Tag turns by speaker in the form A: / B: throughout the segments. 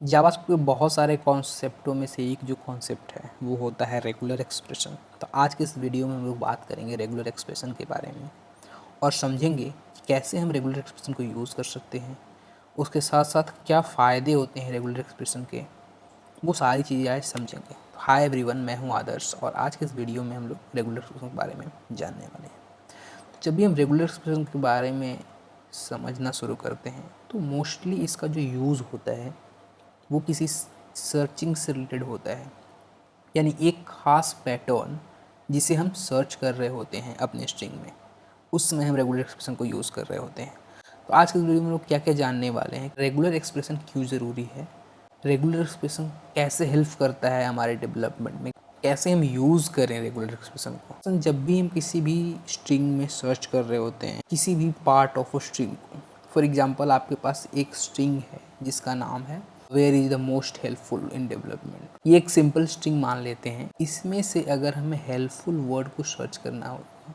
A: JavaScript के बहुत सारे कॉन्सेप्टों में से एक जो कॉन्सेप्ट है वो होता है रेगुलर एक्सप्रेशन। तो आज के इस वीडियो में हम लोग बात करेंगे रेगुलर एक्सप्रेशन के बारे में और समझेंगे कि कैसे हम रेगुलर एक्सप्रेशन को यूज़ कर सकते हैं, उसके साथ साथ क्या फ़ायदे होते हैं रेगुलर एक्सप्रेशन के, वो सारी चीज़ें आज समझेंगे। तो हाय एवरीवन, मैं हूँ आदर्श और आज के इस वीडियो में हम लोग रेगुलर एक्सप्रेशन के बारे में जानने वाले हैं। जब भी हम रेगुलर एक्सप्रेशन के बारे में समझना शुरू करते हैं तो मोस्टली इसका जो यूज़ होता है वो किसी सर्चिंग से रिलेटेड होता है, यानी एक ख़ास पैटर्न जिसे हम सर्च कर रहे होते हैं अपने स्ट्रिंग में, उस समय हम रेगुलर एक्सप्रेशन को यूज़ कर रहे होते हैं। तो आज के वीडियो में लोग क्या क्या जानने वाले हैं, रेगुलर एक्सप्रेशन क्यों ज़रूरी है, रेगुलर एक्सप्रेशन कैसे हेल्प करता है हमारे डेवलपमेंट में, कैसे हम यूज़ करें रेगुलर एक्सप्रेशन को। जब भी हम किसी भी स्ट्रिंग में सर्च कर रहे होते हैं किसी भी पार्ट ऑफ अ स्ट्रिंग को, फॉर एग्जांपल आपके पास एक स्ट्रिंग है जिसका नाम है where is the most helpful in development. ये एक सिंपल स्ट्रिंग मान लेते हैं। इसमें से अगर हमें हेल्पफुल वर्ड को सर्च करना होगा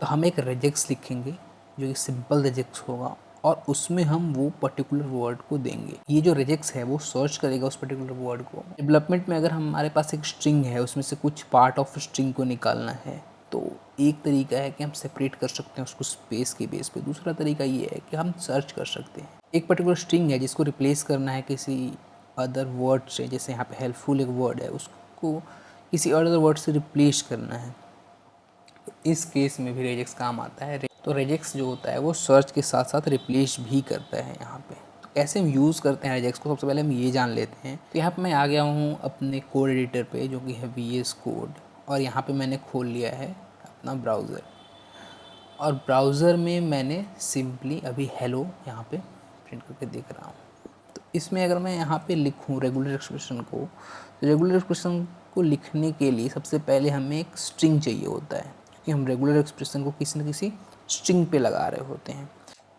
A: तो हम एक रेजेक्स लिखेंगे जो कि सिंपल रेजेक्स होगा और उसमें हम वो पर्टिकुलर वर्ड को देंगे। ये जो रेजेक्स है वो सर्च करेगा उस पर्टिकुलर वर्ड को। डेवलपमेंट में अगर हमारे पास एक स्ट्रिंग है, उसमें से कुछ पार्ट ऑफ स्ट्रिंग को निकालना है तो एक तरीका है कि हम सेपरेट कर सकते हैं उसको स्पेस के बेस पे। दूसरा तरीका ये है कि हम सर्च कर सकते हैं। एक पर्टिकुलर स्ट्रिंग है जिसको रिप्लेस करना है किसी अदर वर्ड से, जैसे यहाँ पे हेल्पफुल एक वर्ड है, उसको किसी अदर वर्ड से रिप्लेस करना है, तो इस केस में भी रेजेक्स काम आता है। तो रेजेक्स जो होता है वो सर्च के साथ साथ रिप्लेस भी करता है यहाँ पे। तो कैसे हम यूज़ करते हैं रेजेक्स को, सबसे पहले हम ये जान लेते हैं। तो यहाँ पे मैं आ गया हूँ अपने कोड एडिटर पे जो कि है VS कोड, और यहाँ पे मैंने खोल लिया है अपना ब्राउज़र, और ब्राउज़र में मैंने सिंपली अभी हेलो यहाँ पे प्रिंट करके देख रहा हूँ। तो इसमें अगर मैं यहाँ पे लिखूँ रेगुलर एक्सप्रेशन को, तो रेगुलर एक्सप्रेशन को लिखने के लिए सबसे पहले हमें एक स्ट्रिंग चाहिए होता है, क्योंकि हम रेगुलर एक्सप्रेशन को किसी न किसी स्ट्रिंग पे लगा रहे होते हैं।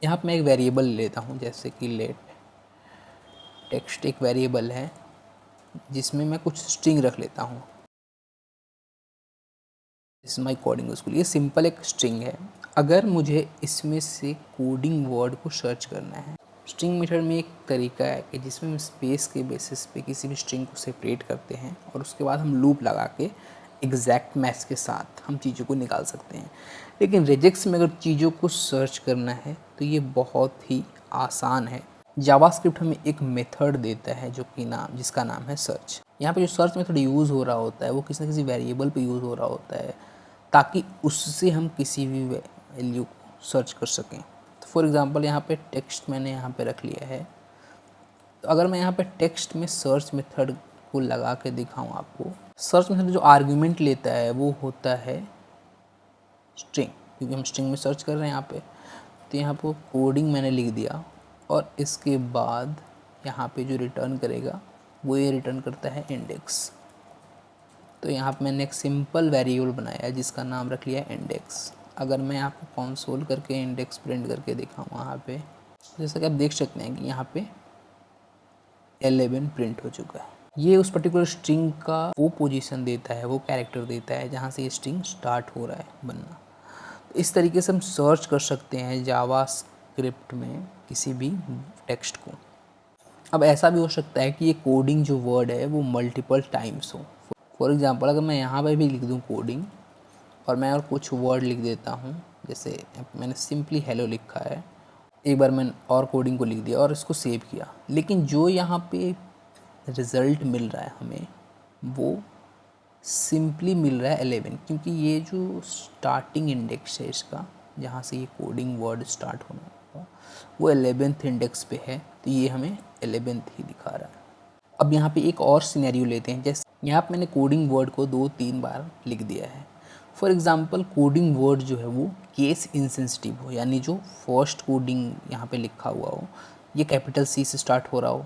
A: यहाँ पे मैं एक वेरिएबल लेता हूँ, जैसे कि लेट टेक्स्ट एक वेरिएबल है जिसमें मैं कुछ स्ट्रिंग रख लेता हूँ। इस माई कोडिंग स्कूल, ये सिंपल एक स्ट्रिंग है। अगर मुझे इसमें से कोडिंग वर्ड को सर्च करना है, स्ट्रिंग मेथड में एक तरीका है कि जिसमें हम स्पेस के बेसिस पे किसी भी स्ट्रिंग को सेपरेट करते हैं और उसके बाद हम लूप लगा के एग्जैक्ट मैच के साथ हम चीज़ों को निकाल सकते हैं। लेकिन रेजेक्स में अगर चीज़ों को सर्च करना है तो ये बहुत ही आसान है। जावास्क्रिप्ट हमें एक मेथड देता है जो कि जिसका नाम है सर्च। यहाँ पे जो सर्च मेथड यूज़ हो रहा होता है वो किसी न किसी वेरिएबल पे यूज़ हो रहा होता है ताकि उससे हम किसी भी वैल्यू को सर्च कर सकें। तो फॉर एग्ज़ाम्पल यहाँ पे टेक्स्ट मैंने यहाँ पे रख लिया है। तो अगर मैं यहाँ पे टेक्स्ट में सर्च मेथड को लगा के दिखाऊँ आपको, सर्च मेथड जो आर्ग्यूमेंट लेता है वो होता है स्ट्रिंग, क्योंकि हम स्ट्रिंग में सर्च कर रहे हैं यहाँ पे। तो यहाँ पर कोडिंग मैंने लिख दिया और इसके बाद यहाँ पे जो रिटर्न करेगा वो ये रिटर्न करता है इंडेक्स। तो यहाँ पे मैंने एक सिंपल वेरिएबल बनाया है जिसका नाम रख लिया है इंडेक्स। अगर मैं आपको कंसोल करके इंडेक्स प्रिंट करके दिखाऊँ वहाँ पे, जैसा कि आप देख सकते हैं कि यहाँ पे 11 प्रिंट हो चुका है। ये उस पर्टिकुलर स्ट्रिंग का वो पोजीशन देता है, वो कैरेक्टर देता है जहाँ से ये स्ट्रिंग स्टार्ट हो रहा है बनना। तो इस तरीके से हम सर्च कर सकते हैं जावास्क्रिप्ट में किसी भी टेक्स्ट को। अब ऐसा भी हो सकता है कि ये कोडिंग जो वर्ड है वो मल्टीपल टाइम्स हो। फॉर एग्ज़ाम्पल अगर मैं यहाँ पर भी लिख दूँ कोडिंग और मैं और कुछ वर्ड लिख देता हूँ, जैसे मैंने सिंपली हेलो लिखा है, एक बार मैंने और कोडिंग को लिख दिया और इसको सेव किया, लेकिन जो यहाँ पे रिज़ल्ट मिल रहा है हमें वो सिंपली मिल रहा है 11, क्योंकि ये जो स्टार्टिंग इंडेक्स है इसका, जहाँ से ये कोडिंग वर्ड स्टार्ट होना होगा, वो 11th इंडेक्स पे है, तो ये हमें 11th ही दिखा रहा है। अब यहाँ पे एक और सिनेरियो लेते हैं, जैसे यहाँ पे मैंने कोडिंग वर्ड को 2-3 बार लिख दिया है। फॉर एग्ज़ाम्पल कोडिंग वर्ड जो है वो केस इनसेंसिटिव हो, यानी जो फर्स्ट कोडिंग यहाँ पे लिखा हुआ हो ये कैपिटल C से स्टार्ट हो रहा हो,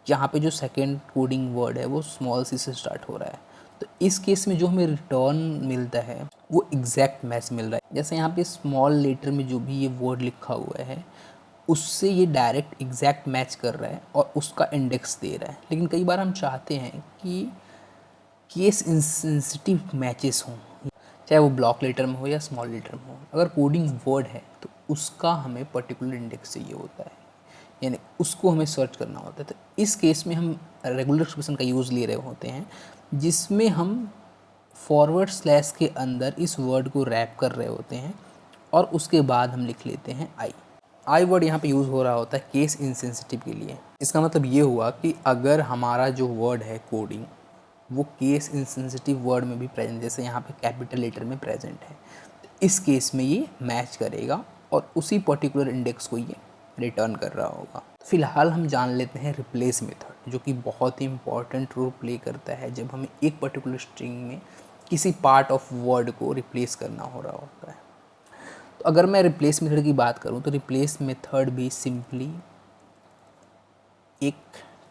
A: यहाँ पे जो सेकेंड कोडिंग वर्ड है वो स्मॉल c से स्टार्ट हो रहा है। तो इस केस में जो हमें रिटर्न मिलता है वो एग्जैक्ट मैच मिल रहा है। जैसे यहाँ पे स्मॉल लेटर में जो भी ये वर्ड लिखा हुआ है उससे ये डायरेक्ट एग्जैक्ट मैच कर रहा है और उसका इंडेक्स दे रहा है। लेकिन कई बार हम चाहते हैं कि केस इंसेंसिटिव मैचेस हों, चाहे वो ब्लॉक लेटर में हो या स्मॉल लेटर में हो। अगर कोडिंग वर्ड है तो उसका हमें पर्टिकुलर इंडेक्स चाहिए होता है, यानी उसको हमें सर्च करना होता है। तो इस केस में हम रेगुलर एक्सप्रेशन का यूज़ ले रहे होते हैं, जिसमें हम फॉरवर्ड स्लैश के अंदर इस वर्ड को रैप कर रहे होते हैं और उसके बाद हम लिख लेते हैं आई वर्ड यहाँ पे यूज़ हो रहा होता है केस इनसेंसिटिव के लिए। इसका मतलब ये हुआ कि अगर हमारा जो वर्ड है कोडिंग वो केस इनसेंसिटिव वर्ड में भी प्रेजेंट, जैसे यहाँ पे कैपिटल लेटर में प्रेजेंट है, तो इस केस में ये मैच करेगा और उसी पर्टिकुलर इंडेक्स को ये रिटर्न कर रहा होगा। फिलहाल हम जान लेते हैं रिप्लेस मेथड, जो कि बहुत ही इंपॉर्टेंट रोल प्ले करता है जब हमें एक पर्टिकुलर स्ट्रिंग में किसी पार्ट ऑफ वर्ड को रिप्लेस करना हो रहा होता है। तो अगर मैं रिप्लेस मेथड की बात करूं तो रिप्लेस मेथड भी सिंपली एक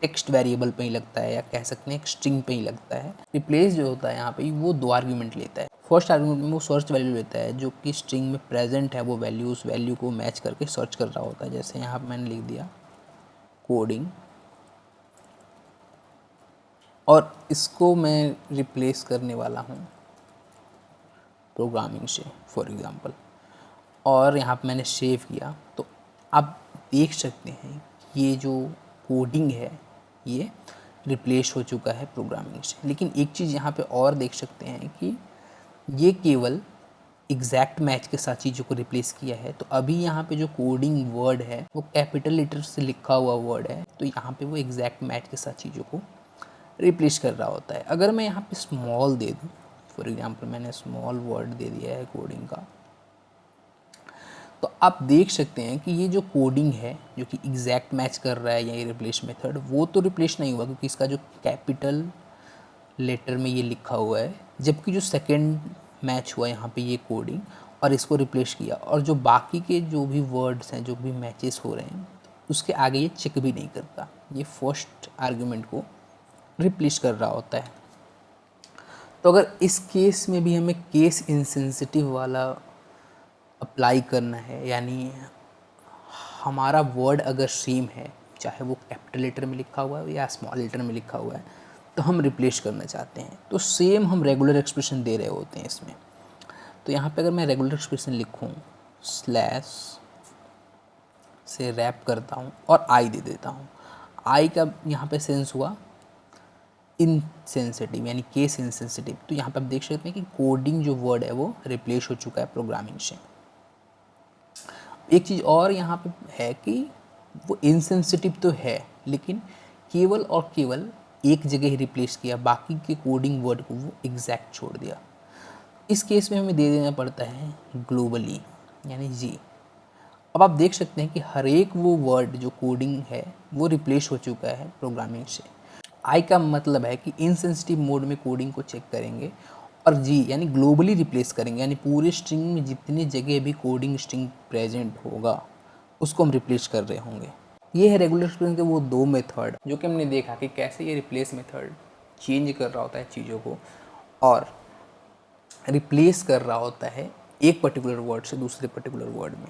A: टेक्स्ट वेरिएबल पे ही लगता है, या कह सकते हैं एक स्ट्रिंग पे ही लगता है। रिप्लेस जो होता है यहाँ पे वो दो आर्गुमेंट लेता है। फर्स्ट आर्गुमेंट में वो सर्च वैल्यू लेता है जो कि स्ट्रिंग में प्रेजेंट है, वो वैल्यू उस वैल्यू को मैच करके सर्च कर रहा होता है। जैसे यहाँ पे मैंने लिख दिया कोडिंग और इसको मैं रिप्लेस करने वाला हूँ प्रोग्रामिंग से फॉर एग्ज़ाम्पल, और यहाँ पे मैंने सेव किया। तो आप देख सकते हैं कि ये जो कोडिंग है ये रिप्लेस हो चुका है प्रोग्रामिंग से। लेकिन एक चीज़ यहाँ पे और देख सकते हैं कि ये केवल एग्जैक्ट मैच के साथ चीज़ों को रिप्लेस किया है। तो अभी यहाँ पे जो कोडिंग वर्ड है वो कैपिटल लेटर से लिखा हुआ वर्ड है, तो यहाँ पे वो एग्जैक्ट मैच के साथ चीज़ों को रिप्लेस कर रहा होता है। अगर मैं यहाँ पे स्मॉल दे दूँ, फॉर एग्जांपल मैंने स्मॉल वर्ड दे दिया है कोडिंग का, तो आप देख सकते हैं कि ये जो कोडिंग है जो कि एग्जैक्ट मैच कर रहा है, या ये रिप्लेस मेथड, वो तो रिप्लेस नहीं हुआ क्योंकि इसका जो कैपिटल लेटर में ये लिखा हुआ है, जबकि जो सेकंड मैच हुआ यहाँ पे ये कोडिंग और इसको रिप्लेस किया, और जो बाकी के जो भी वर्ड्स हैं जो भी मैचेस हो रहे हैं उसके आगे ये चेक भी नहीं करता, ये फर्स्ट आर्गुमेंट को रिप्लेस कर रहा होता है। तो अगर इस केस में भी हमें केस इनसेंसिटिव वाला अप्लाई करना है, यानी हमारा वर्ड अगर सेम है, चाहे वो कैपिटल लेटर में लिखा हुआ है या स्मॉल लेटर में लिखा हुआ है, तो हम रिप्लेस करना चाहते हैं, तो सेम हम रेगुलर एक्सप्रेशन दे रहे होते हैं इसमें। तो यहाँ पे अगर मैं रेगुलर एक्सप्रेशन लिखूँ स्लैश से रैप करता हूँ और आई दे देता हूँ, आई का यहाँ पे सेंस हुआ इनसेंसिटिव, यानी केस इनसेंसिटिव। तो यहाँ पे आप देख सकते हैं कि कोडिंग जो वर्ड है वो रिप्लेस हो चुका है प्रोग्रामिंग से। एक चीज़ और यहाँ पे है कि वो इनसेंसिटिव तो है, लेकिन केवल और केवल एक जगह ही रिप्लेस किया, बाकी के कोडिंग वर्ड को वो एग्जैक्ट छोड़ दिया। इस केस में हमें दे देना पड़ता है ग्लोबली, यानी जी। अब आप देख सकते हैं कि हर एक वो वर्ड जो कोडिंग है वो रिप्लेस हो चुका है प्रोग्रामिंग से। आई का मतलब है कि इनसेंसिटिव मोड में कोडिंग को चेक करेंगे, और जी यानी ग्लोबली रिप्लेस करेंगे, यानी पूरे स्ट्रिंग में जितनी जगह भी कोडिंग स्ट्रिंग प्रेजेंट होगा उसको हम रिप्लेस कर रहे होंगे। ये है रेगुलर एक्सप्रेशन के वो दो मेथड जो कि हमने देखा कि कैसे ये रिप्लेस मेथड चेंज कर रहा होता है चीज़ों को और रिप्लेस कर रहा होता है एक पर्टिकुलर वर्ड से दूसरे पर्टिकुलर वर्ड में।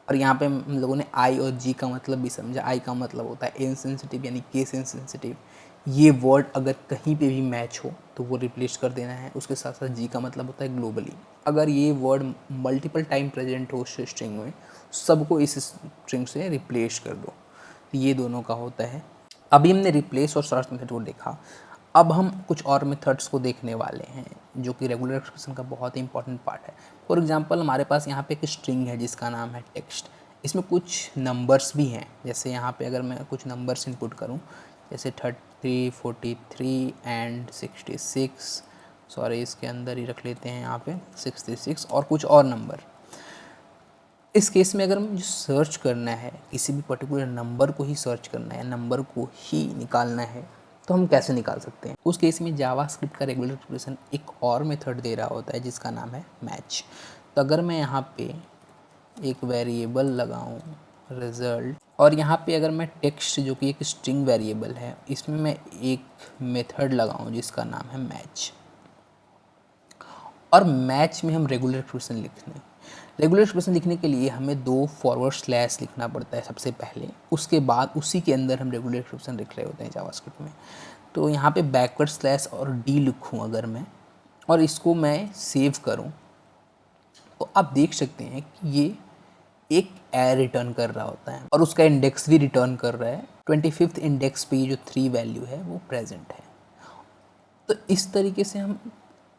A: और यहाँ पे हम लोगों ने आई और जी का मतलब भी समझा। आई का मतलब होता है इनसेंसिटिव, यानी केस इनसेंसिटिव। ये वर्ड अगर कहीं पे भी मैच हो तो वो रिप्लेस कर देना है। उसके साथ साथ जी का मतलब होता है ग्लोबली। अगर ये वर्ड मल्टीपल टाइम प्रेजेंट हो उस स्ट्रिंग में, सबको इस स्ट्रिंग से रिप्लेस कर दो। तो ये दोनों का होता है। अभी हमने रिप्लेस और सर्च मेथड को देखा, अब हम कुछ और मेथड्स को देखने वाले हैं जो कि रेगुलर एक्सप्रेशन का बहुत ही इंपॉर्टेंट पार्ट है। फॉर एग्जांपल हमारे पास यहाँ पे एक स्ट्रिंग है जिसका नाम है टेक्स्ट। इसमें कुछ नंबर्स भी हैं, जैसे यहाँ पे अगर मैं कुछ नंबर्स इनपुट करूँ, जैसे 30, 43 एंड 66, सॉरी इसके अंदर ही रख लेते हैं यहाँ पे 66 और कुछ और नंबर। इस केस में अगर मुझे सर्च करना है, किसी भी पर्टिकुलर नंबर को ही सर्च करना है, नंबर को ही निकालना है, तो हम कैसे निकाल सकते हैं? उस केस में जावास्क्रिप्ट का रेगुलर एक्सप्रेशन एक और मेथड दे रहा होता है जिसका नाम है मैच। तो अगर मैं यहाँ पे एक वेरिएबल लगाऊं रिजल्ट, और यहाँ पे अगर मैं टेक्स्ट जो कि एक स्ट्रिंग वेरिएबल है, इसमें मैं एक मेथड लगाऊं जिसका नाम है मैच, और मैच में हम रेगुलर एक्सप्रेशन लिखने। रेगुलर एक्सप्रेशन लिखने के लिए हमें दो फॉरवर्ड स्लैश लिखना पड़ता है सबसे पहले, उसके बाद उसी के अंदर हम रेगुलर एक्सप्रेशन लिख रहे होते हैं जावास्क्रिप्ट में। तो यहाँ पे बैकवर्ड स्लैश और डी लिखूँ अगर मैं, और इसको मैं सेव करूँ, तो आप देख सकते हैं कि ये एक ए रिटर्न कर रहा होता है और उसका इंडेक्स भी रिटर्न कर रहा है। 25th इंडेक्स पे जो 3 वैल्यू है वो प्रेजेंट है। तो इस तरीके से हम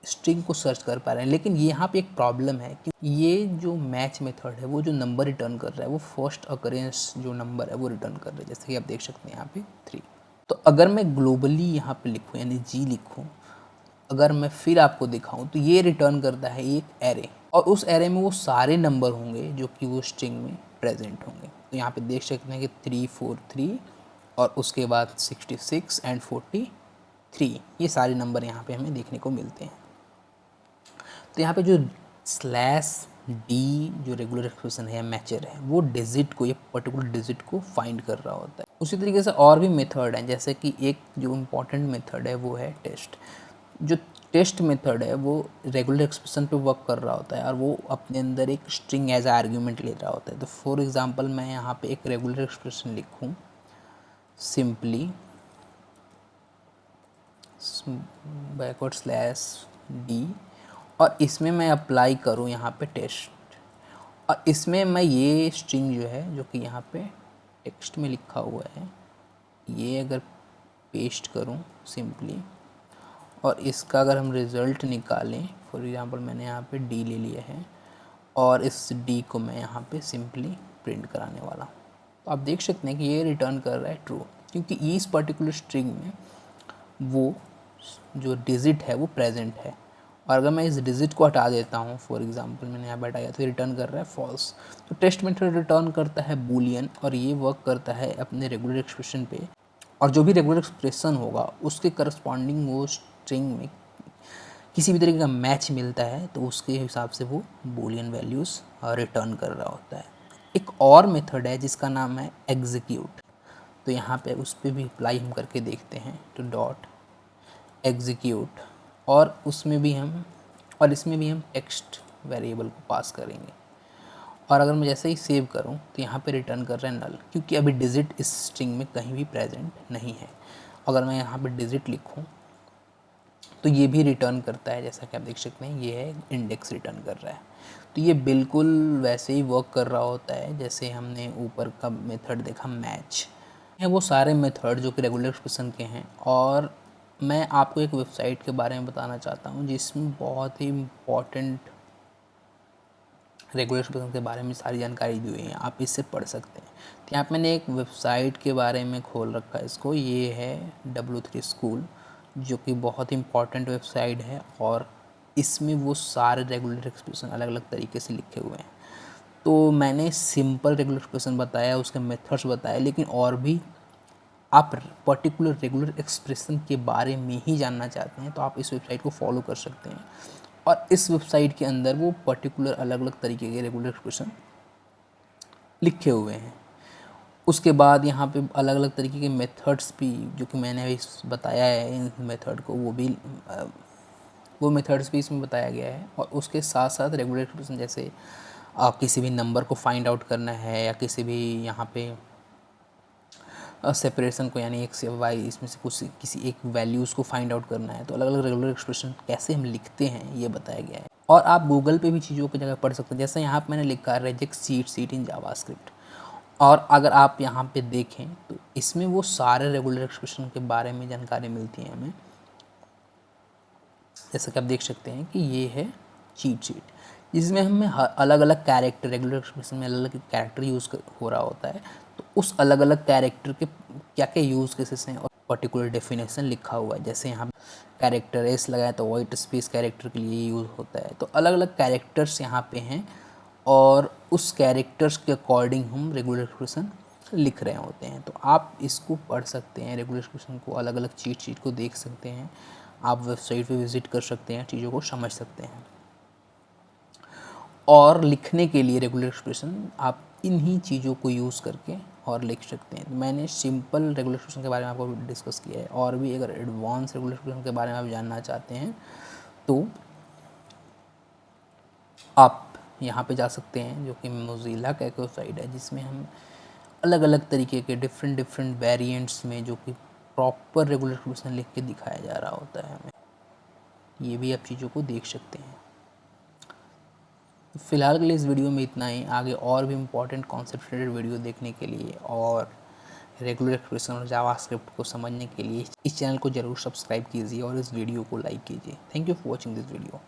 A: स्ट्रिंग को सर्च कर पा रहे हैं। लेकिन यहाँ पे एक प्रॉब्लम है कि ये जो मैच मेथड है वो जो नंबर रिटर्न कर रहा है वो फर्स्ट अकरेंस जो नंबर है वो रिटर्न कर रहा है, जैसे कि आप देख सकते हैं यहाँ पे 3। तो अगर मैं ग्लोबली यहाँ पे लिखूँ यानी जी लिखूँ, अगर मैं फिर आपको दिखाऊं तो ये रिटर्न करता है एक एरे, और उस एरे में वो सारे नंबर होंगे जो कि वो स्ट्रिंग में प्रेजेंट होंगे। तो यहाँ पे देख सकते हैं कि 343 और उसके बाद 66 एंड 43, ये सारे नंबर यहाँ पे हमें देखने को मिलते हैं। तो यहाँ पे जो स्लैश डी जो रेगुलर एक्सप्रेशन है मैचर है वो डिजिट को, ये पर्टिकुलर डिजिट को फाइंड कर रहा होता है। उसी तरीके से और भी मेथड हैं, जैसे कि एक जो इम्पॉर्टेंट मेथड है वो है टेस्ट। जो टेस्ट मेथड है वो रेगुलर एक्सप्रेशन पे वर्क कर रहा होता है और वो अपने अंदर एक स्ट्रिंग एज आर्ग्यूमेंट ले रहा होता है। तो फॉर एग्जांपल मैं यहाँ पे एक रेगुलर एक्सप्रेशन लिखूँ सिंपली बैकवर्ड स्लैश डी, और इसमें मैं अप्लाई करूँ यहाँ पे टेस्ट, और इसमें मैं ये स्ट्रिंग जो है जो कि यहाँ पे टेक्स्ट में लिखा हुआ है ये अगर पेस्ट करूँ सिंपली, और इसका अगर हम रिज़ल्ट निकालें, फॉर एग्जांपल मैंने यहाँ पे डी ले लिया है और इस डी को मैं यहाँ पे सिंपली प्रिंट कराने वाला हूँ। तो आप देख सकते हैं कि ये रिटर्न कर रहा है ट्रू, क्योंकि इस पर्टिकुलर स्ट्रिंग में वो जो डिजिट है वो प्रेजेंट है। और अगर मैं इस डिजिट को हटा देता हूँ, फॉर एग्जांपल मैंने यहाँ पे हटाया तो रिटर्न कर रहा है फॉल्स। तो टेस्ट मेथड रिटर्न करता है बूलियन, और ये वर्क करता है अपने रेगुलर एक्सप्रेशन पे, और जो भी रेगुलर एक्सप्रेशन होगा उसके करस्पॉन्डिंग वो स्ट्रिंग में किसी भी तरीके का मैच मिलता है तो उसके हिसाब से वो बूलियन वैल्यूज़ रिटर्न कर रहा होता है। एक और मेथड है जिसका नाम है एग्जीक्यूट। तो यहाँ पे उस पर भी अप्लाई हम करके देखते हैं। तो डॉट एग्जीक्यूट, और उसमें भी हम, और इसमें भी हम टेक्स्ट वेरिएबल को पास करेंगे, और अगर मैं जैसे ही सेव करूं तो यहाँ पे रिटर्न कर रहा है नल, क्योंकि अभी डिजिट इस स्ट्रिंग में कहीं भी प्रेजेंट नहीं है। अगर मैं यहाँ पे डिजिट लिखूं तो ये भी रिटर्न करता है, जैसा कि आप देख सकते हैं ये है इंडेक्स रिटर्न कर रहा है। तो ये बिल्कुल वैसे ही वर्क कर रहा होता है जैसे हमने ऊपर का मेथड देखा मैच है। वो सारे मेथड जो कि रेगुलर एक्सप्रेशन के हैं। और मैं आपको एक वेबसाइट के बारे में बताना चाहता हूँ जिसमें बहुत ही इम्पॉर्टेंट रेगुलर एक्सप्रेशन के बारे में सारी जानकारी दी हुई है, आप इससे पढ़ सकते हैं। तो यहाँ पे मैंने एक वेबसाइट के बारे में खोल रखा है इसको, ये है W3 स्कूल, जो कि बहुत ही इम्पॉर्टेंट वेबसाइट है, और इसमें वो सारे रेगुलर एक्सप्रेशन अलग अलग तरीके से लिखे हुए हैं। तो मैंने सिंपल रेगुलर एक्सप्रेशन बताया, उसके मेथड्स बताए, लेकिन और भी आप पर्टिकुलर रेगुलर एक्सप्रेशन के बारे में ही जानना चाहते हैं तो आप इस वेबसाइट को फॉलो कर सकते हैं। और इस वेबसाइट के अंदर वो पर्टिकुलर अलग अलग तरीके के रेगुलर एक्सप्रेशन लिखे हुए हैं। उसके बाद यहाँ पे अलग अलग तरीके के मेथड्स भी जो कि मैंने अभी बताया है, इन मेथड को वो मेथड्स भी इसमें बताया गया है। और उसके साथ साथ रेगुलर एक्सप्रेशन, जैसे आप किसी भी नंबर को फाइंड आउट करना है या किसी भी यहाँ पे सेपरेशन को, यानी एक्स या वाई इसमें से कुछ किसी एक वैल्यूज़ को फाइंड आउट करना है, तो अलग अलग रेगुलर एक्सप्रेशन कैसे हम लिखते हैं ये बताया गया है। और आप गूगल पे भी चीज़ों की जगह पढ़ सकते हैं, जैसे यहाँ पे मैंने लिखा रिजेक्ट सीट इन जावास्क्रिप्ट। और अगर आप यहाँ पे देखें तो इसमें वो सारे रेगुलर एक्सप्रेशन के बारे में जानकारी मिलती है हमें। जैसा कि आप देख सकते हैं कि ये है चीट शीट, जिसमें हमें अलग अलग कैरेक्टर, रेगुलर एक्सप्रेशन में अलग अलग कैरेक्टर यूज़ हो रहा होता है, तो उस अलग अलग कैरेक्टर के क्या क्या यूज़ केसेस हैं और पर्टिकुलर डेफिनेशन लिखा हुआ है। जैसे यहाँ कैरेक्टर एस लगाए तो वाइट स्पेस कैरेक्टर के लिए यूज़ होता है। तो अलग अलग कैरेक्टर्स यहाँ पे हैं, और उस कैरेक्टर्स के अकॉर्डिंग हम रेगुलर एक्सप्रेशन लिख रहे होते हैं। तो आप इसको पढ़ सकते हैं, रेगुलर एक्सप्रेशन को, अलग अलग चीट शीट को देख सकते हैं, आप वेबसाइट पे विज़िट कर सकते हैं, चीज़ों को समझ सकते हैं। और लिखने के लिए रेगुलर एक्सप्रेशन आप इन्हीं चीज़ों को यूज़ करके और लिख सकते हैं। तो मैंने सिंपल रेगुलर एक्सप्रेशन के बारे में आपको डिस्कस किया है, और भी अगर एडवांस रेगुलर एक्सप्रेशन के बारे में आप जानना चाहते हैं तो आप यहाँ पे जा सकते हैं, जो कि मोज़िला का एक वेबसाइट है जिसमें हम अलग अलग तरीके के डिफरेंट वेरिएंट्स में जो कि प्रॉपर रेगुलर एक्सप्रेशन लिख के दिखाया जा रहा होता है हमें, ये भी आप चीज़ों को देख सकते हैं। फ़िलहाल के लिए इस वीडियो में इतना ही। आगे और भी इम्पोर्टेंट कॉन्सेप्ट रिलेटेड वीडियो देखने के लिए और रेगुलर एक्सप्रेशन और जावास्क्रिप्ट को समझने के लिए इस चैनल को ज़रूर सब्सक्राइब कीजिए और इस वीडियो को लाइक कीजिए। Thank you for watching this video.